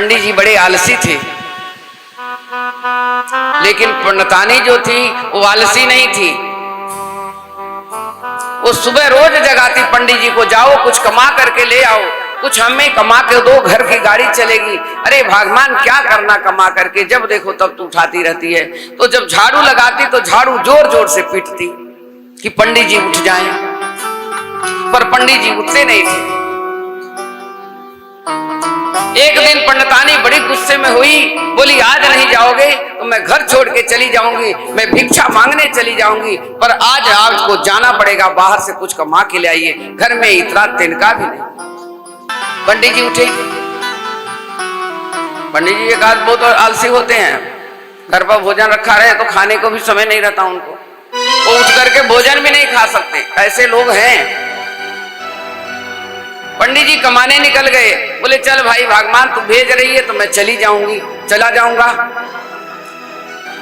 पंडित जी बड़े आलसी थे, लेकिन पंडितानी जो थी वो आलसी नहीं थी। वो सुबह रोज जगाती पंडित जी को, जाओ कुछ कमा करके ले आओ, कुछ हमें कमा के दो, घर की गाड़ी चलेगी। अरे भगवान क्या करना कमा करके, जब देखो तब तू उठाती रहती है। तो जब झाड़ू लगाती तो झाड़ू जोर जोर से पीटती कि पंडित जी उठ जाएं, पर पंडित जी उठते नहीं थे। एक दिन पंडितानी बड़ी गुस्से में हुई, बोली आज नहीं जाओगे तो मैं घर छोड़ के चली जाऊंगी, मैं भिक्षा मांगने चली जाऊंगी, पर आज आपको जाना पड़ेगा, बाहर से कुछ कमा के ले आइए, घर में इतना तिनका भी नहीं। पंडित जी उठे। पंडित जी एक आध बहुत आलसी होते हैं, घर पर भोजन रखा रहे तो खाने को भी समय नहीं रहता उनको, वो उठ करके भोजन भी नहीं खा सकते, ऐसे लोग हैं। पंडित जी कमाने निकल गए, बोले चल भाई भगवान तू भेज रही है तो मैं चली जाऊंगी, चला जाऊंगा।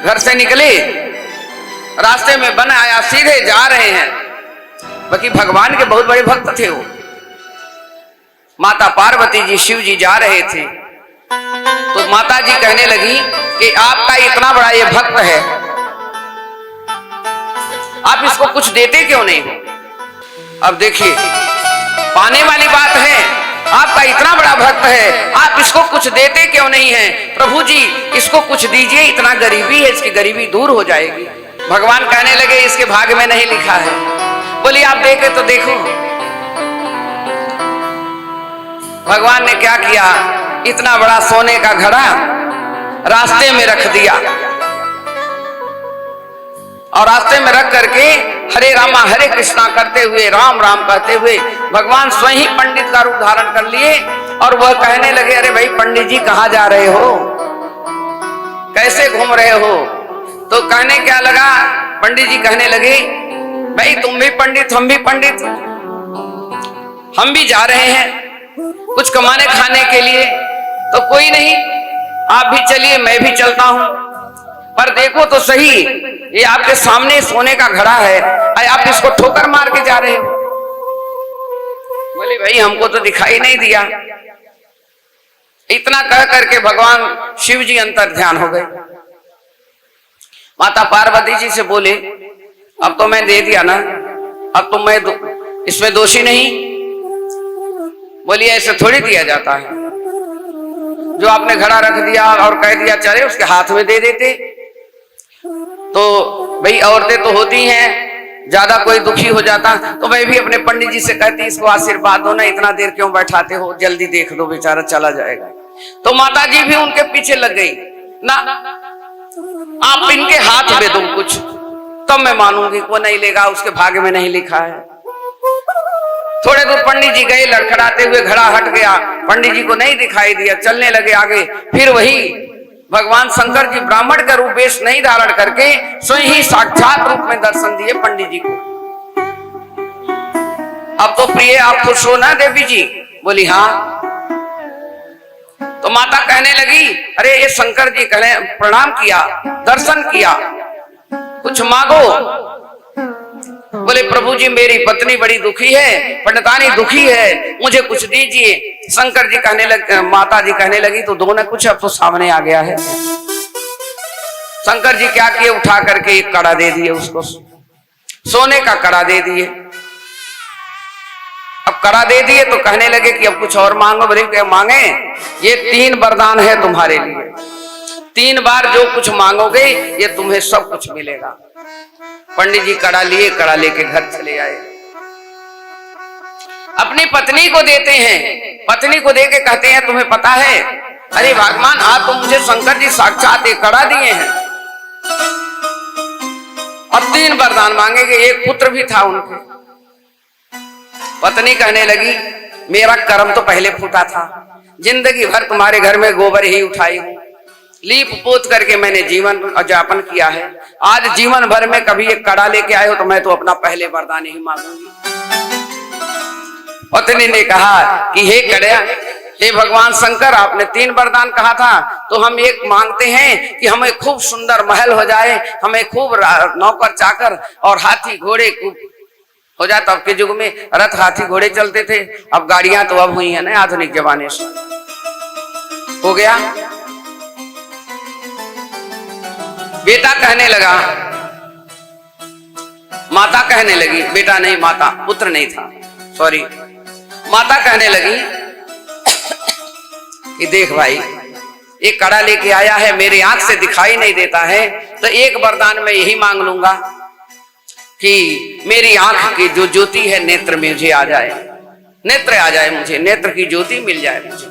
घर से निकले, रास्ते में बन आया, सीधे जा रहे हैं। बाकी भगवान के बहुत बड़े भक्त थे वो। माता पार्वती जी शिव जी जा रहे थे, तो माता जी कहने लगी कि आपका इतना बड़ा ये भक्त है, आप इसको कुछ देते क्यों नहीं हो? अब देखिए पाने वाली बात है, आपका इतना बड़ा भक्त है, आप इसको कुछ देते क्यों नहीं है? प्रभु जी इसको कुछ दीजिए, इतना गरीबी है, इसकी गरीबी दूर हो जाएगी। भगवान कहने लगे इसके भाग्य में नहीं लिखा है। बोली आप देखे तो देखो। भगवान ने क्या किया, इतना बड़ा सोने का घड़ा रास्ते में रख दिया, और रास्ते में रख करके हरे रामा हरे कृष्णा करते हुए, राम राम कहते हुए भगवान स्वयं ही पंडित का रूप धारण कर लिए। और वह कहने लगे अरे भाई पंडित जी कहाँ जा रहे हो, कैसे घूम रहे हो? तो कहने क्या लगा, पंडित जी कहने लगे भाई तुम भी पंडित हम भी पंडित, हम भी जा रहे हैं कुछ कमाने खाने के लिए, तो कोई नहीं आप भी चलिए मैं भी चलता हूं, पर देखो तो सही ये आपके सामने सोने का घड़ा है, आप इसको ठोकर मार के जा रहे हो। बोले भाई हमको तो दिखाई नहीं दिया। इतना कह करके भगवान शिव जी अंतर ध्यान हो गए। माता पार्वती जी से बोले अब तो मैं दे दिया ना, अब तो मैं इसमें दोषी नहीं। बोलिए ऐसे थोड़ी दिया जाता है, जो आपने घड़ा रख दिया और कह दिया चले उसके हाथ में दे देते। तो भाई औरतें तो होती हैं, ज्यादा कोई दुखी हो जाता तो मैं भी अपने पंडित जी से कहती इसको आशीर्वाद दो ना, इतना देर क्यों बैठाते हो, जल्दी देख दो बेचारा चला जाएगा। तो माता जी भी उनके पीछे लग गई, ना आप इनके हाथ में दो कुछ तब मैं मानूंगी, वो नहीं लेगा उसके भाग्य में नहीं लिखा है। थोड़े दूर पंडित जी गए, लड़खड़ाते हुए घड़ा हट गया, पंडित जी को नहीं दिखाई दिया, चलने लगे आगे। फिर वही भगवान शंकर जी ब्राह्मण का रूप वेश नहीं धारण करके स्वयं ही साक्षात रूप में दर्शन दिए पंडित जी को। अब तो प्रिय आप खुश हो ना देवी जी? बोली हाँ। तो माता कहने लगी अरे ये शंकर जी कहने प्रणाम किया, दर्शन किया, कुछ मांगो। बोले प्रभु जी मेरी पत्नी बड़ी दुखी है, पंडितानी दुखी है, मुझे कुछ दीजिए। शंकर जी कहने लगे, माता जी कहने लगी तो दो ना कुछ, अब तो सामने आ गया है। शंकर जी क्या किए, उठा करके एक कड़ा दे दिए उसको, सोने का कड़ा दे दिए। अब कड़ा दे दिए तो कहने लगे कि अब कुछ और मांगो। बोले क्या मांगे? ये 3 वरदान है तुम्हारे लिए, 3 बार जो कुछ मांगोगे ये तुम्हें सब कुछ मिलेगा। पंडित जी कड़ा लिए, कड़ा लेके घर चले आए। अपनी पत्नी को देते हैं, पत्नी को देके कहते हैं तुम्हें पता है अरे भगवान आप तो मुझे शंकर जी साक्षात एक कड़ा दिए हैं, और 3 वरदान मांगेंगे, एक पुत्र भी था उनके। पत्नी कहने लगी मेरा कर्म तो पहले फूटा था, जिंदगी भर तुम्हारे घर में गोबर ही उठाई हूं, लीप पोत करके मैंने जीवन यापन किया है, आज जीवन भर में कभी एक कड़ा लेके आए हो तो मैं तो अपना पहले वरदान ही मांगूंगी। पत्नी ने कहा कि हे कड़िया, हे भगवान शंकर आपने 3 वरदान कहा था, तो हम एक मांगते हैं कि हमें खूब सुंदर महल हो जाए, हमें खूब नौकर चाकर और हाथी घोड़े हो जाए। तब के युग में रथ हाथी घोड़े चलते थे, अब गाड़ियां तो अब हुई है ना आधुनिक जमाने से। हो गया। बेटा कहने लगा, माता कहने लगी, बेटा नहीं माता, पुत्र नहीं था, सॉरी, माता कहने लगी कि देख भाई, एक कड़ा लेके आया है, मेरी आंख से दिखाई नहीं देता है, तो एक वरदान मैं यही मांग लूंगा कि मेरी आंख की जो ज्योति है नेत्र में मुझे आ जाए, नेत्र आ जाए, मुझे नेत्र की ज्योति मिल जाए मुझे।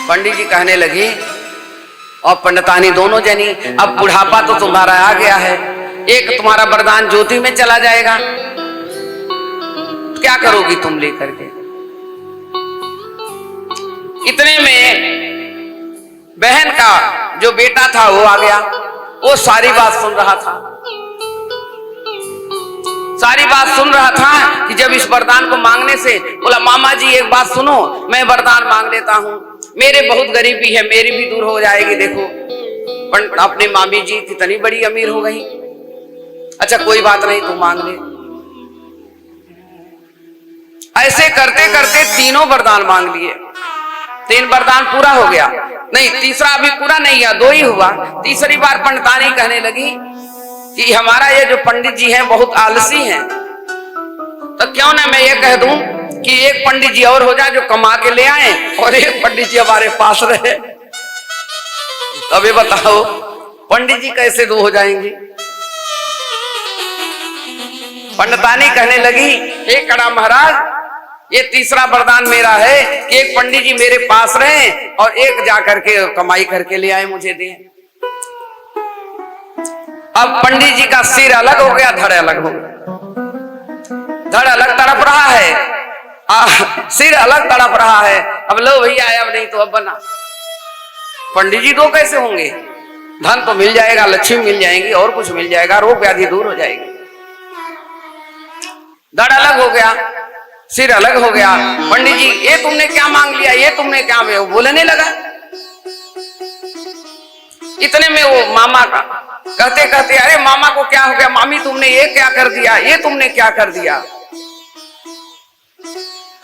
पंडित जी कहने लगे और पंडितानी दोनों जनी, अब बुढ़ापा तो तुम्हारा आ गया है, एक तुम्हारा वरदान ज्योति में चला जाएगा, क्या करोगी तुम लेकर के। इतने में बहन का जो बेटा था वो आ गया, वो सारी बात सुन रहा था, सारी बात सुन रहा था कि जब इस वरदान को मांगने से बोला, मामा जी एक बात सुनो, मैं वरदान मांग लेता हूं, मेरे बहुत गरीबी है, मेरी भी दूर हो जाएगी, देखो अपने मामी जी कितनी बड़ी अमीर हो गई। अच्छा कोई बात नहीं, तू मांग ले। ऐसे करते करते तीनों वरदान मांग लिए, 3 वरदान पूरा हो गया, नहीं तीसरा अभी पूरा नहीं हुआ, 2 ही हुआ। तीसरी बार पंडितानी कहने लगी कि हमारा ये जो पंडित जी हैं बहुत आलसी हैं, तो क्यों ना मैं ये कह दूं कि एक पंडित जी और हो जाए जो कमा के ले आए और एक पंडित जी हमारे पास रहे। अबे बताओ पंडित जी कैसे 2 हो जाएंगे। पंडितानी कहने लगी, हे कड़ा महाराज, ये तीसरा वरदान मेरा है कि एक पंडित जी मेरे पास रहे और एक जाकर के कमाई करके ले आए, मुझे दे। अब पंडित जी का सिर अलग हो गया, धड़ अलग हो गया, धड़ अलग तड़प रहा है, सिर अलग तड़प रहा है। अब लो भैया, अब नहीं तो अब बना। पंडित जी 2 कैसे होंगे, धन तो मिल जाएगा, लक्ष्मी मिल जाएंगी और कुछ मिल जाएगा, रोग व्याधि दूर हो जाएगी। धड़ अलग हो गया, सिर अलग हो गया। पंडित जी ये तुमने क्या मांग लिया, ये तुमने क्या, वो बोलने लगा। इतने में वो मामा का कहते कहते, अरे मामा को क्या हो गया, मामी तुमने ये क्या कर दिया, ये तुमने क्या कर दिया।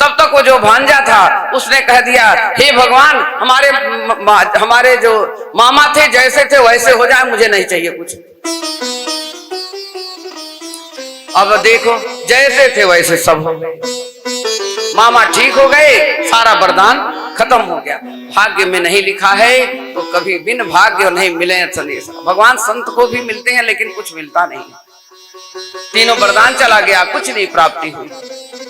तब तक वो जो भांजा था उसने कह दिया, हे भगवान, हमारे जो मामा थे जैसे थे वैसे हो जाए, मुझे नहीं चाहिए कुछ। अब देखो जैसे थे वैसे सब हो गए, मामा ठीक हो गए, सारा वरदान खत्म हो गया। भाग्य में नहीं लिखा है तो कभी बिन भाग्य नहीं मिले संदेश। भगवान संत को भी मिलते हैं लेकिन कुछ मिलता नहीं। तीनों वरदान चला गया, कुछ नहीं प्राप्ति हुई।